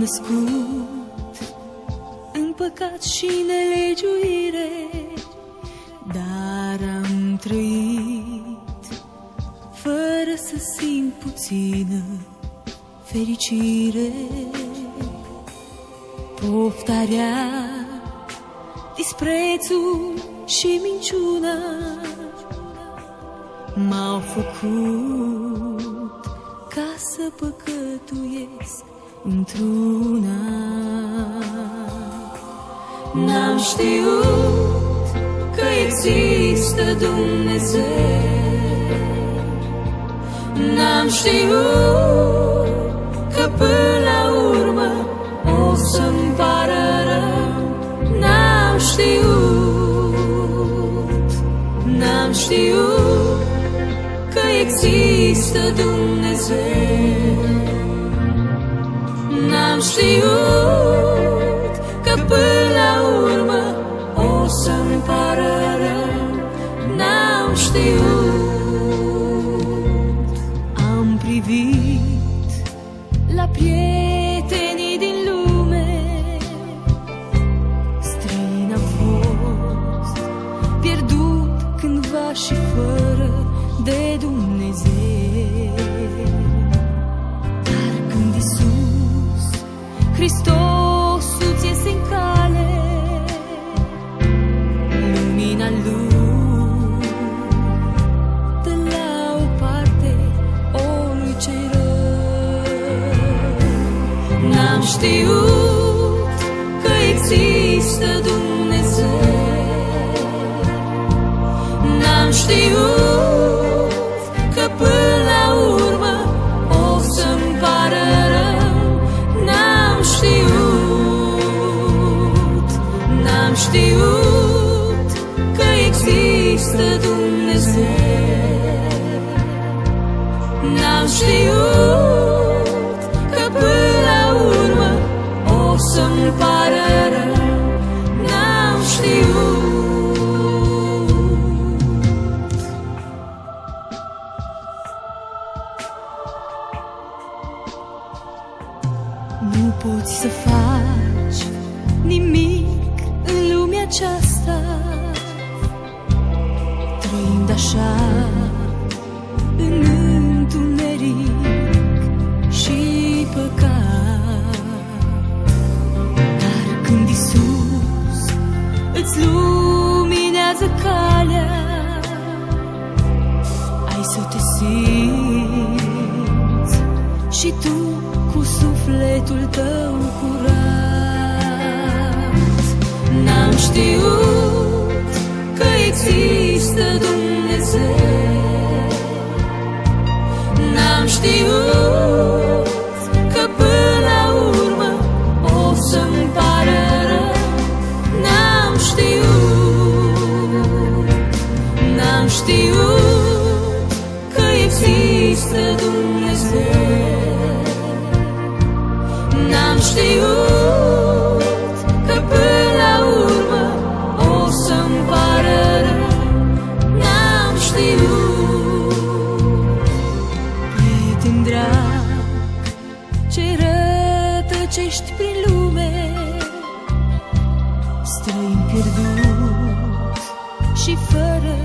născut în păcat și nelegiuire, dar am trăit fără să simt puțină fericire. Poftarea, disprețul și minciuna m-au făcut ca să păcătuiesc într-una. N-am știut că există Dumnezeu, n-am știut că până la urmă o să-mi pară rău. N-am știut, n-am știut că există Dumnezeu, n-am știut că până la urmă o să-mi pară rău. N-am știut. Am privit la prietenii din lume, străin am fost, pierdut cândva și fără de Dumnezeu. Dar când Iisus Hristos îți iese în cale, lumina Lui dă la o parte oricui ce-i rău. N-am știut că există Dumnezeu, n-am știut că până la urmă o să-mi pară rău. N-am știut, n-am știut că există Dumnezeu, n-am știut că până la urmă o să-mi pară rău. N-am știut. Nu poți să faci nimic în lumea aceasta, trăind așa în întuneric și păcat. Dar când Iisus îți luminează calea, ai să te simți și tu cu sufletul tău curat. N-am știut că există Dumnezeu, n-am știut că până la urmă o să-mi pară rău. N-am știut, n-am știut că există Dumnezeu, n-am știut că până la urmă o să-mi pară rău. N-am știut. Prieten drag, ce rătăcești prin lume, străin pierdut și fără